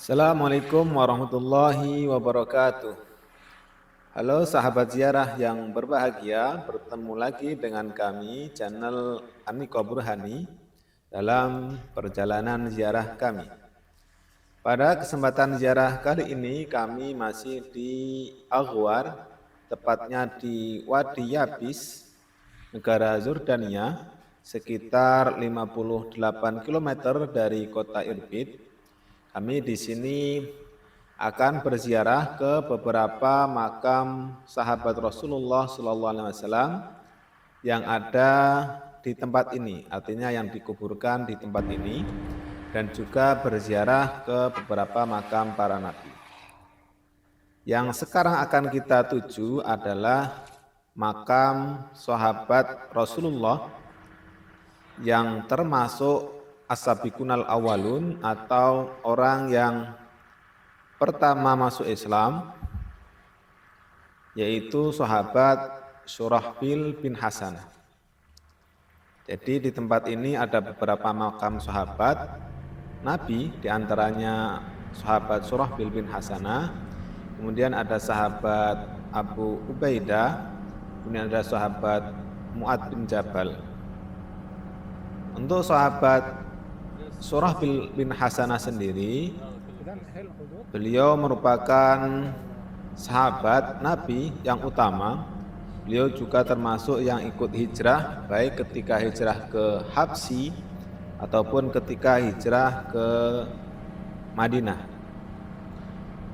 Assalamualaikum warahmatullahi wabarakatuh. Halo sahabat ziarah yang berbahagia, bertemu lagi dengan kami channel Aniko Burhani dalam perjalanan ziarah kami. Pada kesempatan ziarah kali ini kami masih di Aghwar, tepatnya di Wadi Yabis, negara Yordania, sekitar 58 km dari kota Irbid. Kami di sini akan berziarah ke beberapa makam sahabat Rasulullah SAW yang ada di tempat ini, artinya yang dikuburkan di tempat ini, dan juga berziarah ke beberapa makam para nabi. Yang sekarang akan kita tuju adalah makam sahabat Rasulullah yang termasuk as-sabiqunal awalun atau orang yang pertama masuk Islam, yaitu sahabat Syurahbil bin Hasanah. Jadi di tempat ini ada beberapa makam sahabat Nabi, diantaranya sahabat Syurahbil bin Hasanah, kemudian ada sahabat Abu Ubaidah, kemudian ada sahabat Mu'ad bin Jabal. Untuk sahabat Syurahbil bin Hasanah sendiri, beliau merupakan sahabat Nabi yang utama. Beliau juga termasuk yang ikut hijrah, baik ketika hijrah ke Habsyi ataupun ketika hijrah ke Madinah.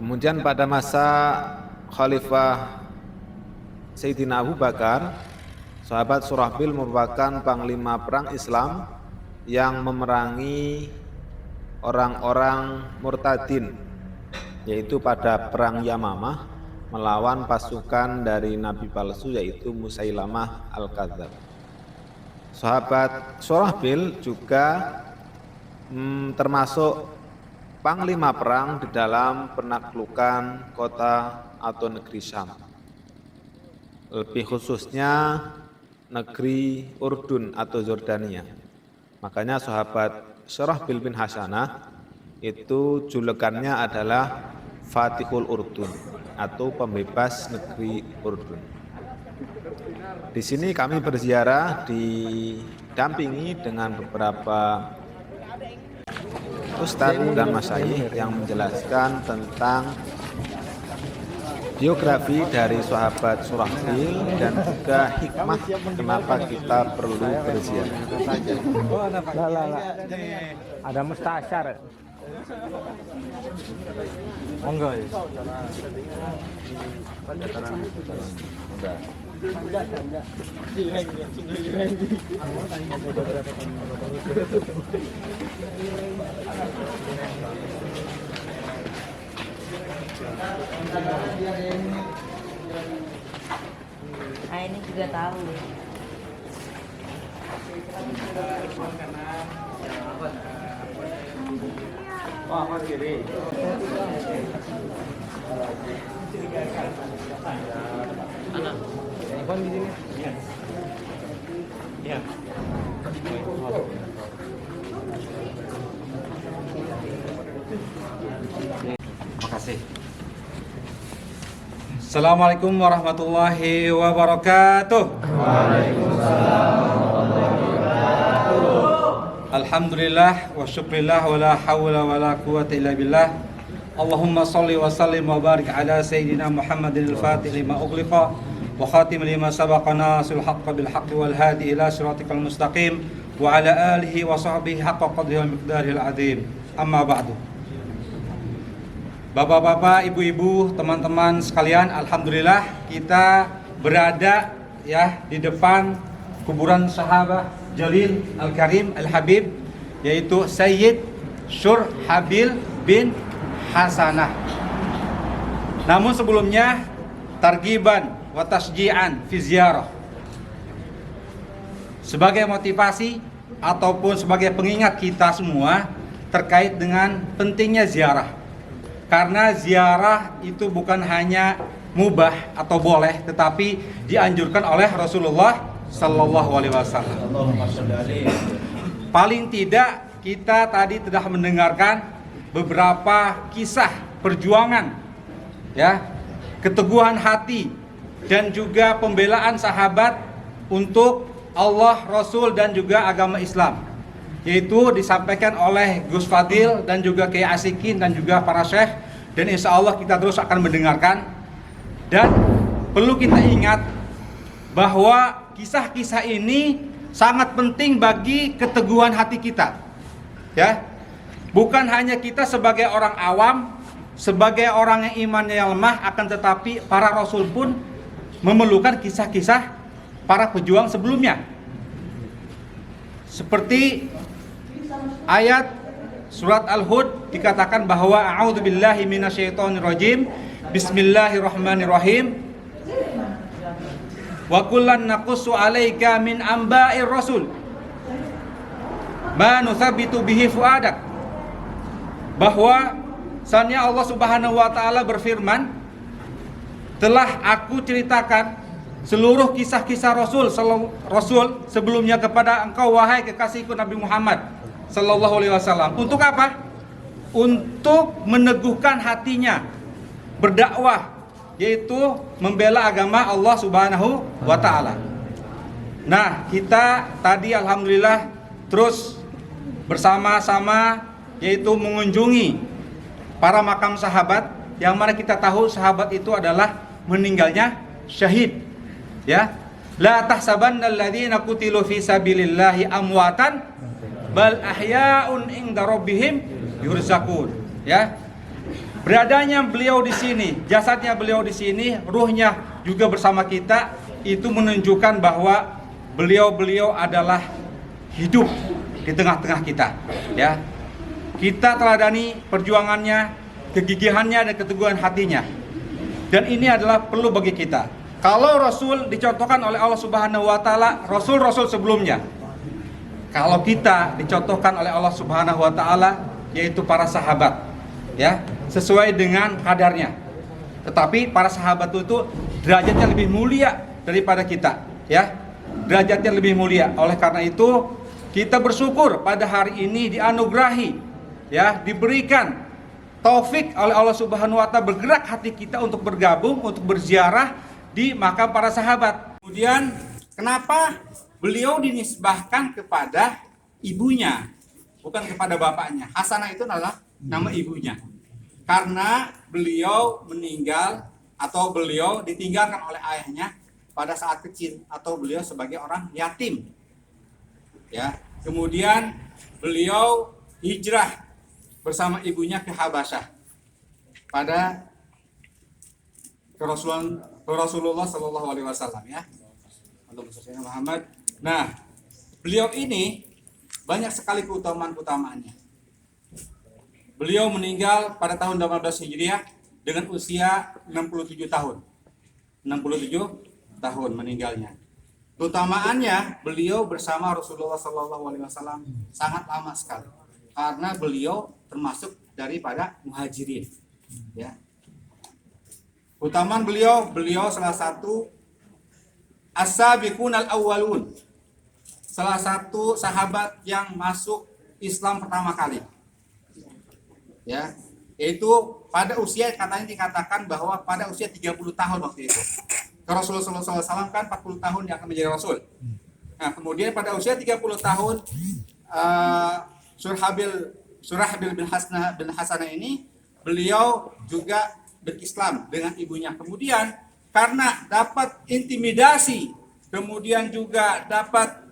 Kemudian pada masa Khalifah Sayyidina Abu Bakar, sahabat Syurahbil merupakan panglima perang Islam yang memerangi orang-orang murtadin, yaitu pada perang Yamamah melawan pasukan dari nabi palsu yaitu Musailamah Al-Kadzab. Sahabat Syurahbil juga termasuk panglima perang di dalam penaklukan kota atau negeri Syam, lebih khususnya negeri Urdun atau Yordania. Makanya sahabat Syurahbil bin Hasanah itu julukannya adalah Fatihul Urdun atau pembebas negeri Urdun. Di sini kami berziarah didampingi dengan beberapa ustadz dan masyayikh yang menjelaskan tentang biografi dari sahabat Syurahbil dan juga hikmah kenapa kita perlu berziarah. Ada mustasyar. Oh enggak ya? Ah, ini juga tahu. Wah, apa kiri? Anak. Ivan di sini? Iya. Iya. Makasih. Assalamualaikum warahmatullahi wabarakatuh. Waalaikumsalam warahmatullahi wabarakatuh. Alhamdulillah wa syukrillah wa la hawla wa la quwwata illa billah. Allahumma salli wa sallim wa barik ala sayyidina Muhammadin al-Fatih lima ughliqa wa khatim lima sabaqa nasil haqqa bil haqqi wal hadi ila siratikal mustaqim wa ala alihi wa sahbihi haqqa qadrihi wa miqdarihil azim. Amma ba'du. Bapak-bapak, ibu-ibu, teman-teman sekalian, alhamdulillah kita berada ya di depan kuburan sahabat Jalil Al-Karim Al-Habib, yaitu Sayyid Syurahbil bin Hasanah. Namun sebelumnya targiban wa tasji'an fi ziarah, sebagai motivasi ataupun sebagai pengingat kita semua terkait dengan pentingnya ziarah. Karena ziarah itu bukan hanya mubah atau boleh, tetapi dianjurkan oleh Rasulullah Sallallahu Alaihi Wasallam. Paling tidak kita tadi telah mendengarkan beberapa kisah perjuangan, ya, keteguhan hati dan juga pembelaan sahabat untuk Allah, Rasul dan juga agama Islam. Yaitu disampaikan oleh Gus Fadil dan juga Kiai Asikin dan juga para syekh, dan insya Allah kita terus akan mendengarkan. Dan perlu kita ingat bahwa kisah-kisah ini sangat penting bagi keteguhan hati kita, ya. Bukan hanya kita sebagai orang awam, sebagai orang yang imannya yang lemah, akan tetapi para rasul pun memerlukan kisah-kisah para pejuang sebelumnya. Seperti ayat surat Al-Hud dikatakan bahwa a'udzubillahi minasyaitonirrajim, bismillahirrahmanirrahim, wa kullan naqussu 'alaika min amba'ir rasul ma nuthabbitu bihi fuadak. Bahwa Sanya Allah Subhanahu wa taala berfirman, telah aku ceritakan seluruh kisah-kisah Rasul sebelumnya kepada engkau wahai kekasihku Nabi Muhammad sallallahu alaihi wasallam. Untuk apa? Untuk meneguhkan hatinya berdakwah, yaitu membela agama Allah Subhanahu wa taala. Nah, kita tadi alhamdulillah terus bersama-sama yaitu mengunjungi para makam sahabat, yang mana kita tahu sahabat itu adalah meninggalnya syahid, ya. La tahsabannal ladzina qutilu fi sabilillahi amwatan bal ahya'un inda rabbihim yurzaqun, ya. Beradanya beliau di sini, jasadnya beliau di sini, ruhnya juga bersama kita, itu menunjukkan bahwa beliau adalah hidup di tengah-tengah kita, ya. Kita teladani perjuangannya, kegigihannya dan keteguhan hatinya. Dan ini adalah perlu bagi kita. Kalau Rasul dicontohkan oleh Allah Subhanahu wa taala, Rasul-Rasul sebelumnya. Kalau kita dicontohkan oleh Allah Subhanahu wa taala, yaitu para sahabat, ya, sesuai dengan kadarnya. Tetapi para sahabat itu derajatnya lebih mulia daripada kita, ya. Derajatnya lebih mulia. Oleh karena itu, kita bersyukur pada hari ini dianugerahi, ya, diberikan taufik oleh Allah Subhanahu wa taala, bergerak hati kita untuk bergabung, untuk berziarah di makam para sahabat. Kemudian kenapa beliau dinisbahkan kepada ibunya, bukan kepada bapaknya? Hasanah itu adalah nama ibunya. Karena beliau meninggal atau beliau ditinggalkan oleh ayahnya pada saat kecil, atau beliau sebagai orang yatim. Ya, kemudian beliau hijrah bersama ibunya ke Habasyah pada Rasulullah Shallallahu Alaihi Wasallam, ya. Muhammad. Nah, beliau ini banyak sekali keutamaan-keutamaannya. Beliau meninggal pada tahun 18 Hijriah dengan usia 67 tahun. 67 tahun meninggalnya. Keutamaannya, beliau bersama Rasulullah Shallallahu Alaihi Wasallam sangat lama sekali, karena beliau termasuk daripada muhajirin, ya. Keutamaan beliau salah satu as-sabiqun al-awwalun, salah satu sahabat yang masuk Islam pertama kali, ya. Yaitu pada usia, katanya dikatakan bahwa pada usia 30 tahun waktu itu. Rasulullah SAW kan 40 tahun yang akan menjadi Rasul. Nah, kemudian pada usia 30 tahun Surahbil bin Hasanah ini beliau juga berislam dengan ibunya. Kemudian karena dapat intimidasi, kemudian juga dapat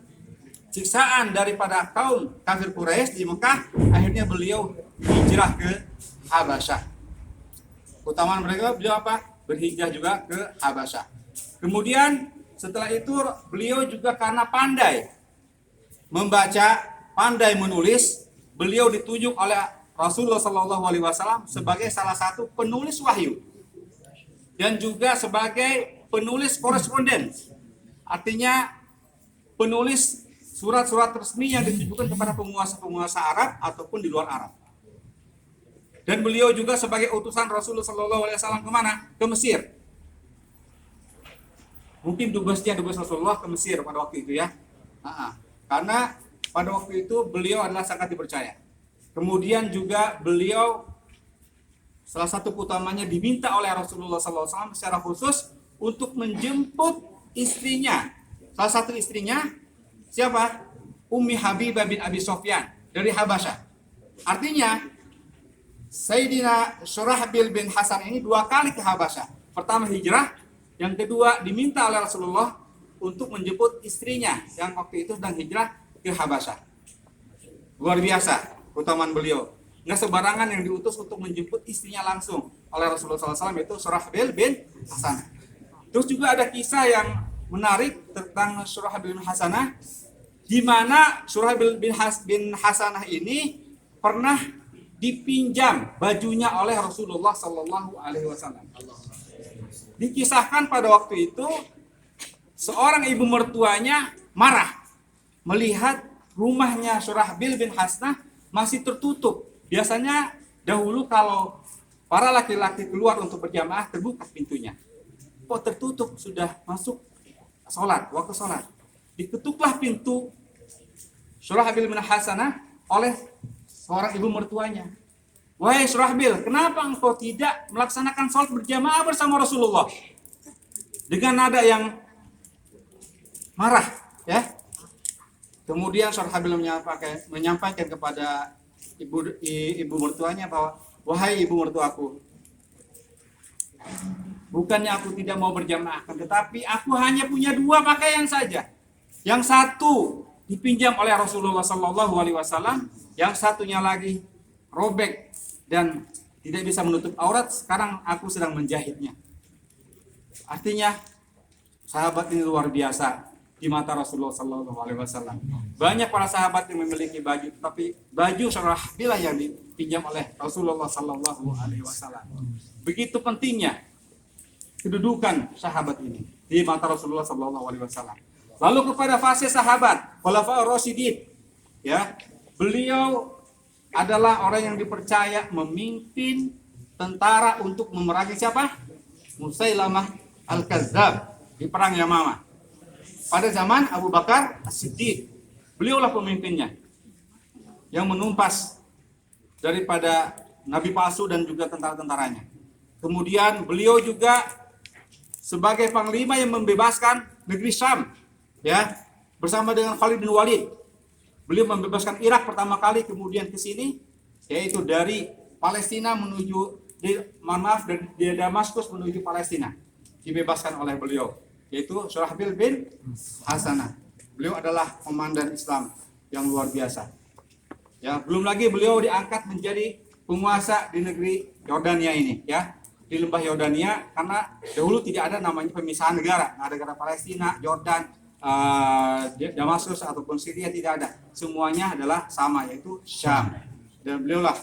siksaan daripada kaum kafir Quraisy di Mekah, akhirnya beliau hijrah ke Habasyah. Keutamaan mereka, beliau apa? Berhijrah juga ke Habasyah. Kemudian setelah itu beliau juga karena pandai membaca, pandai menulis, beliau ditunjuk oleh Rasulullah SAW sebagai salah satu penulis wahyu dan juga sebagai penulis koresponden, artinya penulis surat-surat resmi yang ditujukan kepada penguasa-penguasa Arab ataupun di luar Arab. Dan beliau juga sebagai utusan Rasulullah SAW kemana? Ke Mesir. Mungkin dubes Rasulullah ke Mesir pada waktu itu, ya. Karena pada waktu itu beliau adalah sangat dipercaya. Kemudian juga beliau salah satu utamanya diminta oleh Rasulullah SAW secara khusus untuk menjemput istrinya. Salah satu istrinya siapa? Ummi Habibah bin Abi Sufyan dari Habasyah. Artinya Sayyidina Syurahbil bin Hasan ini 2 kali ke Habasyah. Pertama hijrah, yang kedua diminta oleh Rasulullah untuk menjemput istrinya yang waktu itu sedang hijrah ke Habasyah. Luar biasa keutamaan beliau. Nggak sebarangan yang diutus untuk menjemput istrinya langsung oleh Rasulullah SAW, yaitu Syurahbil bin Hasan. Terus juga ada kisah yang menarik tentang Syurahbil bin Hasanah, di mana Syurahbil bin Hasanah ini pernah dipinjam bajunya oleh Rasulullah Sallallahu Alaihi Wasallam. Dikisahkan pada waktu itu seorang ibu mertuanya marah melihat rumahnya Syurahbil bin Hasanah masih tertutup. Biasanya dahulu kalau para laki-laki keluar untuk berjamaah terbuka pintunya. Kok tertutup, sudah masuk sholat, waktu sholat. Diketuklah pintu Syurahbil bin Hasanah oleh seorang ibu mertuanya. Wahai Syurahbil, kenapa engkau tidak melaksanakan sholat berjamaah bersama Rasulullah? Dengan nada yang marah, ya. Kemudian Syurahbil menyampaikan kepada ibu mertuanya bahwa, wahai ibu mertuaku, bukannya aku tidak mau berjamaah, tetapi aku hanya punya 2 pakaian saja. Yang satu dipinjam oleh Rasulullah Sallallahu Alaihi Wasallam, yang satunya lagi robek dan tidak bisa menutup aurat. Sekarang aku sedang menjahitnya. Artinya sahabat ini luar biasa di mata Rasulullah Sallallahu Alaihi Wasallam. Banyak para sahabat yang memiliki baju, tapi baju Syurahbil yang dipinjam oleh Rasulullah Sallallahu Alaihi Wasallam. Begitu pentingnya kedudukan sahabat ini di mata Rasulullah Sallallahu Alaihi Wasallam. Lalu kepada fase sahabat Khulafaur Rasyidin, ya, beliau adalah orang yang dipercaya memimpin tentara untuk memerangi siapa? Musailamah Al-Kadzdzab di perang Yamamah. Pada zaman Abu Bakar As-Siddiq, beliaulah pemimpinnya yang menumpas daripada nabi palsu dan juga tentara-tentaranya. Kemudian beliau juga sebagai panglima yang membebaskan negeri Syam, ya, bersama dengan Khalid bin Walid. Beliau membebaskan Irak pertama kali, kemudian ke sini, yaitu dari Palestina menuju dari Damaskus menuju Palestina, dibebaskan oleh beliau, yaitu Syurahbil bin Hasanah. Beliau adalah komandan Islam yang luar biasa. Ya, belum lagi beliau diangkat menjadi penguasa di negeri Yordania ini, ya, di lembah Yordania, karena dahulu tidak ada namanya pemisahan negara, negara Palestina, Yordan, Damaskus ataupun Syria tidak ada. Semuanya adalah sama, yaitu Syam. Dan beliaulah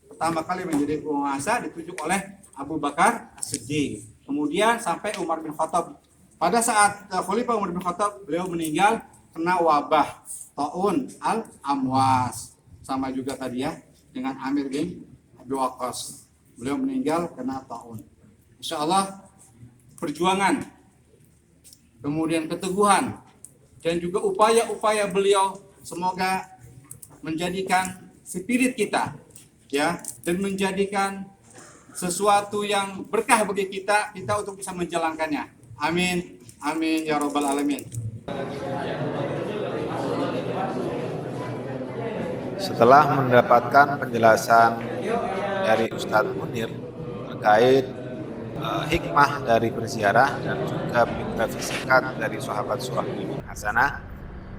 pertama kali menjadi penguasa ditunjuk oleh Abu Bakar As-Siddiq. Kemudian sampai Umar bin Khattab. Pada saat Khalifah Umar bin Khattab, beliau meninggal kena wabah Ta'un al-Amwas. Sama juga tadi, ya, dengan Amir bin Abi Waqqas. Beliau meninggal kena Ta'un. Insyaallah perjuangan, kemudian keteguhan, dan juga upaya-upaya beliau semoga menjadikan spirit kita, ya, dan menjadikan sesuatu yang berkah bagi kita untuk bisa menjalankannya. Amin, amin ya rabbal alamin. Setelah mendapatkan penjelasan dari Ustadz Munir terkait hikmah dari berziarah dan juga biografi singkat dari sahabat Syurahbil bin Hasanah,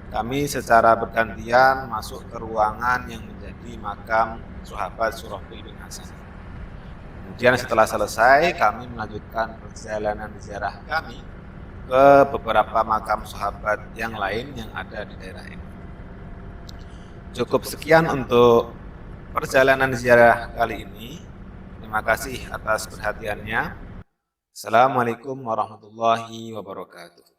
kami secara bergantian masuk ke ruangan yang menjadi makam sahabat Syurahbil bin Hasanah. Kemudian setelah selesai, kami melanjutkan perjalanan ziarah kami ke beberapa makam sahabat yang lain yang ada di daerah ini. Cukup sekian untuk perjalanan ziarah kali ini. Terima kasih atas perhatiannya. Assalamualaikum warahmatullahi wabarakatuh.